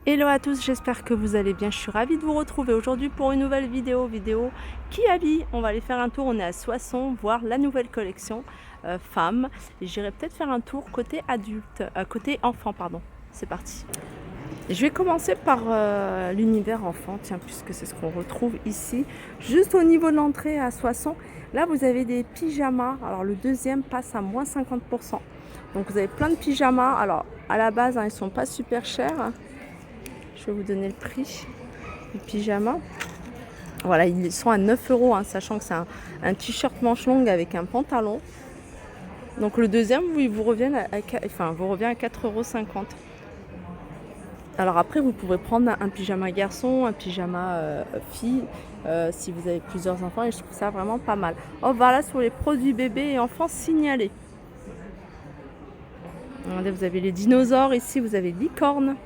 Hello à tous, j'espère que vous allez bien. Je suis ravie de vous retrouver aujourd'hui pour une nouvelle vidéo qui habille. On va aller faire un tour, on est à Soissons, voir la nouvelle collection femmes. Et j'irai peut-être faire un tour côté adulte, côté enfant, pardon. C'est parti. Et je vais commencer par l'univers enfant, tiens, puisque c'est ce qu'on retrouve ici. Juste au niveau de l'entrée à Soissons, là vous avez des pyjamas. Alors le deuxième passe à moins 50%. Donc vous avez plein de pyjamas. Alors à la base, ils sont pas super chers. Je vais vous donner le prix du pyjama. Voilà, ils sont à 9 euros, sachant que c'est un t-shirt manche longue avec un pantalon. Donc le deuxième, il vous revient à 4,50 €. Alors après, vous pouvez prendre un pyjama garçon, un pyjama fille, si vous avez plusieurs enfants. Et je trouve ça vraiment pas mal. Oh, voilà sur les produits bébés et enfants signalés. Regardez, vous avez les dinosaures ici, vous avez licorne.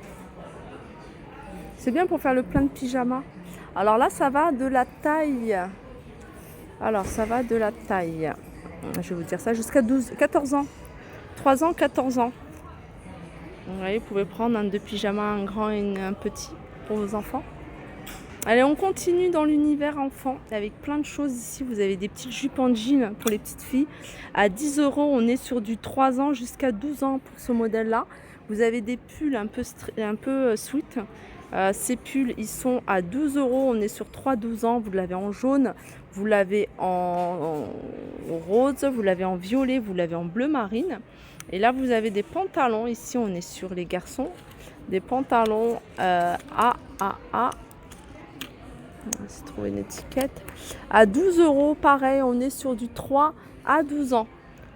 C'est bien pour faire le plein de pyjamas. Alors là, ça va de la taille. Alors, ça va de la taille. Je vais vous dire ça jusqu'à 14 ans. 3 ans, 14 ans. Vous voyez, vous pouvez prendre un de pyjama, un grand et un petit pour vos enfants. Allez, on continue dans l'univers enfant avec plein de choses ici. Vous avez des petites jupes en jean pour les petites filles. À 10 €, on est sur du 3 ans jusqu'à 12 ans pour ce modèle-là. Vous avez des pulls un peu sweat. Ces pulls, ils sont à 12 €. On est sur 3-12 ans. Vous l'avez en jaune, vous l'avez en rose, vous l'avez en violet, vous l'avez en bleu marine. Et là, vous avez des pantalons. Ici, on est sur les garçons. Des pantalons AAA. On va trouver une étiquette. À 12 €, pareil, on est sur du 3 à 12 ans.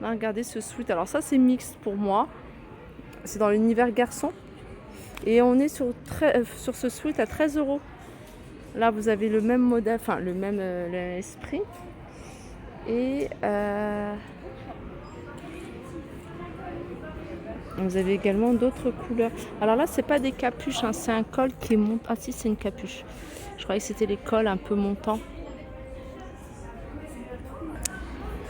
Là, regardez ce sweat. Alors ça, c'est mixte pour moi. C'est dans l'univers garçon. Et on est sur ce sweat à 13 €. Là, vous avez le même modèle, enfin le même esprit. Et vous avez également d'autres couleurs. Alors là, c'est pas des capuches, c'est un col qui monte. Ah si, c'est une capuche. Je croyais que c'était les cols un peu montants.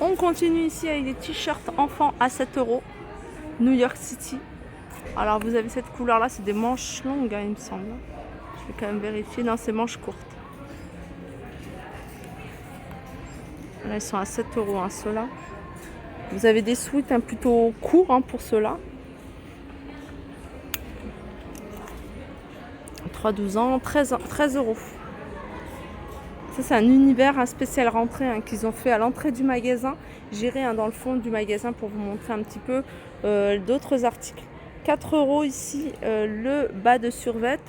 On continue ici avec des t-shirts enfants à 7 €. New York City. Alors vous avez cette couleur là, c'est des manches longues, il me semble. Je vais quand même vérifier. Non, c'est manches courtes. Là, ils sont à 7 € ceux-là. Vous avez des sweats plutôt courts pour ceux-là. 3-12 ans, 13 €. Ça, c'est un univers spécial rentrée qu'ils ont fait à l'entrée du magasin. J'irai dans le fond du magasin pour vous montrer un petit peu d'autres articles. 4 € ici, le bas de survêt.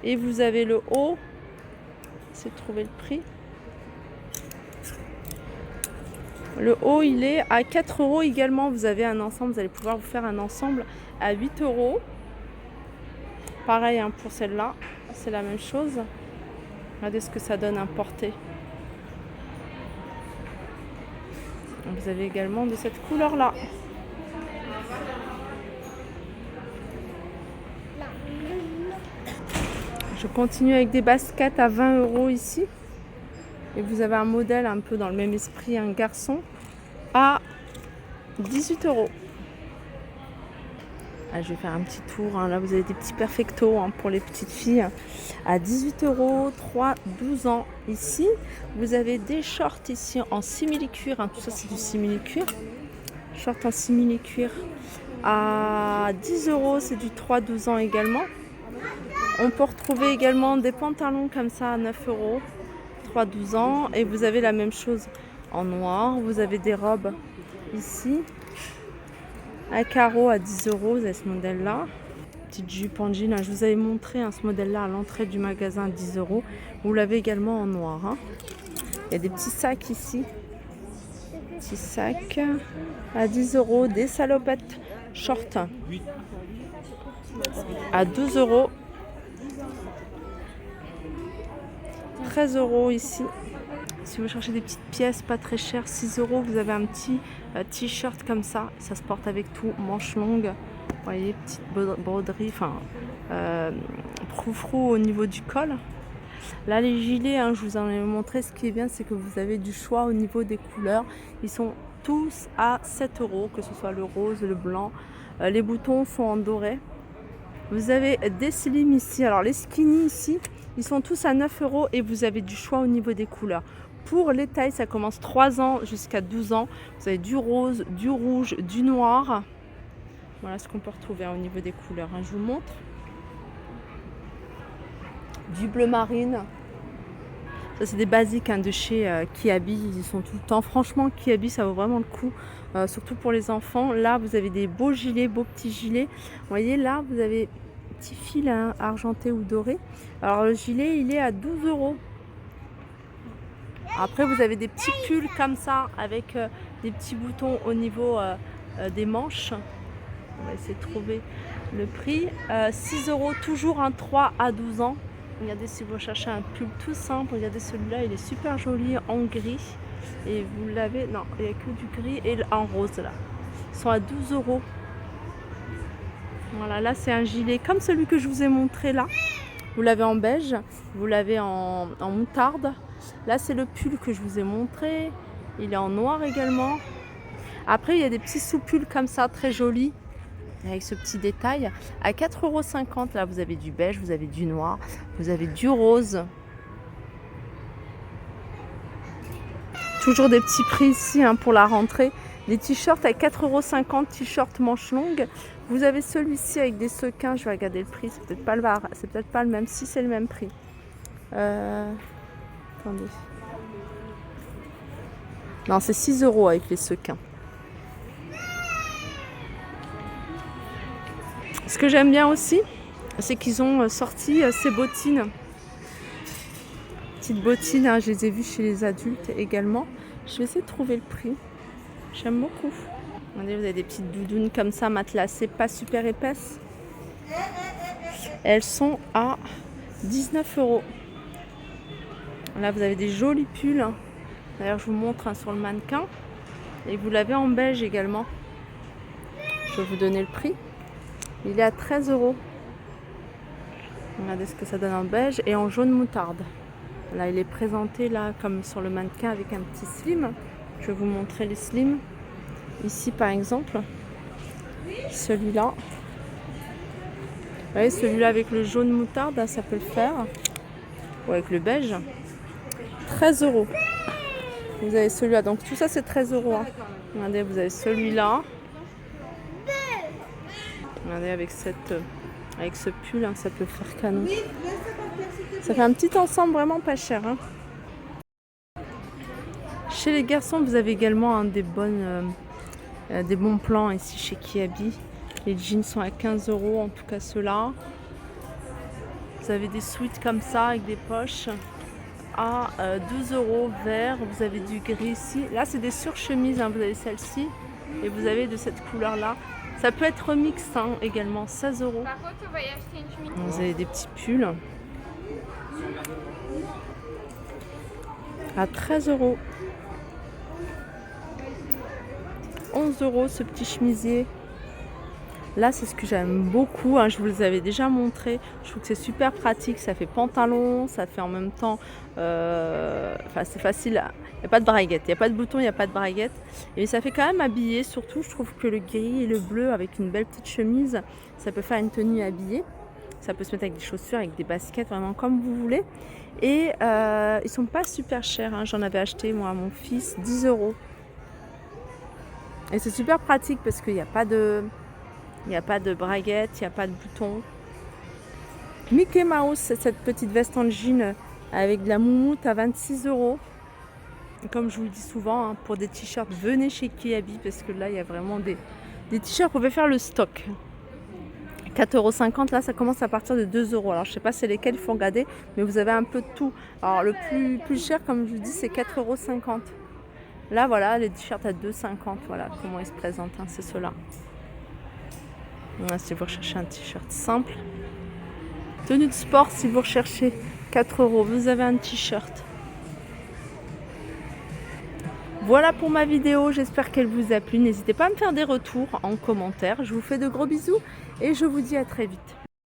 Et vous avez le haut. Essayez de trouver le prix. Le haut, il est à 4 € également. Vous avez un ensemble, vous allez pouvoir vous faire un ensemble à 8 €. Pareil pour celle-là, c'est la même chose. Regardez ce que ça donne porté. Vous avez également de cette couleur-là. Je continue avec des baskets à 20 € ici. Et vous avez un modèle un peu dans le même esprit, un garçon, à 18 €. Je vais faire un petit tour. Là, vous avez des petits perfectos pour les petites filles à 18 €, 3-12 ans ici. Vous avez des shorts ici en simili-cuir. Tout ça, c'est du simili-cuir. Short en simili-cuir à 10 €, c'est du 3-12 ans également. On peut retrouver également des pantalons comme ça à 9 €, 3-12 ans. Et vous avez la même chose en noir. Vous avez des robes ici à carreaux à 10 €. Vous avez ce modèle-là. Petite jupe en jean. Je vous avais montré ce modèle-là à l'entrée du magasin à 10 €. Vous l'avez également en noir. Il y a des petits sacs ici. Petits sacs à 10 €. Des salopettes short à 12 €. 13 € ici. Si vous cherchez des petites pièces pas très chères, 6 €, vous avez un petit t-shirt comme ça. Ça se porte avec tout, manches longues. Vous voyez, petite broderie, froufrou au niveau du col. Là, les gilets, je vous en ai montré. Ce qui est bien, c'est que vous avez du choix au niveau des couleurs. Ils sont tous à 7 €, que ce soit le rose, le blanc. Les boutons sont en doré. Vous avez des slims ici. Alors les skinny ici, ils sont tous à 9 € et vous avez du choix au niveau des couleurs. Pour les tailles, ça commence 3 ans jusqu'à 12 ans. Vous avez du rose, du rouge, du noir. Voilà ce qu'on peut retrouver au niveau des couleurs. Je vous montre. Du bleu marine. Ça, c'est des basiques de chez Kiabi. Ils y sont tout le temps. Franchement, Kiabi, ça vaut vraiment le coup. Surtout pour les enfants. Là, vous avez des beaux gilets, beaux petits gilets. Vous voyez, là, vous avez petit fil argenté ou doré. Alors, le gilet, il est à 12 €. Après, vous avez des petits pulls comme ça, avec des petits boutons au niveau des manches. On va essayer de trouver le prix. 6 €, toujours un 3 à 12 ans. Regardez si vous cherchez un pull tout simple. Regardez celui-là, il est super joli en gris. Et vous l'avez, non, il n'y a que du gris et en rose là. Ils sont à 12 €. Voilà, là c'est un gilet comme celui que je vous ai montré là. Vous l'avez en beige, vous l'avez en moutarde. Là c'est le pull que je vous ai montré. Il est en noir également. Après il y a des petits sous-pulls comme ça, très jolis. Avec ce petit détail. À 4,50 €, là vous avez du beige, vous avez du noir, vous avez du rose. Toujours des petits prix ici pour la rentrée. Les t-shirts à 4,50 €, t-shirt manche longue. Vous avez celui-ci avec des sequins. Je vais regarder le prix. C'est peut-être pas le même. Si c'est le même prix. Attendez. Non, c'est 6 € avec les sequins. Ce que j'aime bien aussi, c'est qu'ils ont sorti ces bottines. Petites bottines, je les ai vues chez les adultes également. Je vais essayer de trouver le prix. J'aime beaucoup. Regardez, vous avez des petites doudounes comme ça, matelassées, pas super épaisses. Elles sont à 19 €. Là, vous avez des jolis pulls. D'ailleurs, je vous montre sur le mannequin. Et vous l'avez en beige également. Je vais vous donner le prix. Il est à 13 €. Regardez ce que ça donne en beige et en jaune moutarde. Là, il est présenté là comme sur le mannequin avec un petit slim. Je vais vous montrer les slims. Ici, par exemple, celui-là. Vous voyez, celui-là avec le jaune moutarde, ça peut le faire. Ou avec le beige. 13 €. Vous avez celui-là. Donc, tout ça, c'est 13 €. Regardez, vous avez celui-là. Regardez, avec ce pull, ça peut faire canon. Ça fait un petit ensemble vraiment pas cher. Chez les garçons, vous avez également des bons plans ici chez Kiabi. Les jeans sont à 15 €, en tout cas ceux-là. Vous avez des sweats comme ça avec des poches à 12 € vert. Vous avez du gris ici. Là, c'est des surchemises. Vous avez celle-ci et vous avez de cette couleur-là. Ça peut être mixte également, 16 €. Par contre, on va y acheter une chemise. Vous avez des petits pulls à 13 €. 11 € ce petit chemisier. Là, c'est ce que j'aime beaucoup. Je vous les avais déjà montré. Je trouve que c'est super pratique. Ça fait pantalon, ça fait en même temps. C'est facile. Il n'y a pas de braguette, il n'y a pas de bouton, il n'y a pas de braguette. Et ça fait quand même habillé. Surtout, je trouve que le gris et le bleu avec une belle petite chemise, ça peut faire une tenue habillée. Ça peut se mettre avec des chaussures, avec des baskets, vraiment comme vous voulez. Et ils sont pas super chers. J'en avais acheté moi à mon fils 10 €. Et c'est super pratique parce qu'il n'y a pas de braguette, il n'y a pas de bouton. Mickey Mouse, c'est cette petite veste en jean avec de la moumoute à 26 €. Et comme je vous le dis souvent, pour des t-shirts, venez chez Kiabi parce que là, il y a vraiment des t-shirts, vous pouvez faire le stock. 4,50 €, là, ça commence à partir de 2 €. Alors, je ne sais pas c'est lesquels il faut regarder, mais vous avez un peu de tout. Alors, le plus cher, comme je vous dis, c'est 4,50 €. Là, voilà, les t-shirts à 2,50 €. Voilà comment ils se présentent, c'est ceux-là. Si vous recherchez un t-shirt simple. Tenue de sport, si vous recherchez 4 €, vous avez un t-shirt. Voilà pour ma vidéo, j'espère qu'elle vous a plu. N'hésitez pas à me faire des retours en commentaire. Je vous fais de gros bisous et je vous dis à très vite.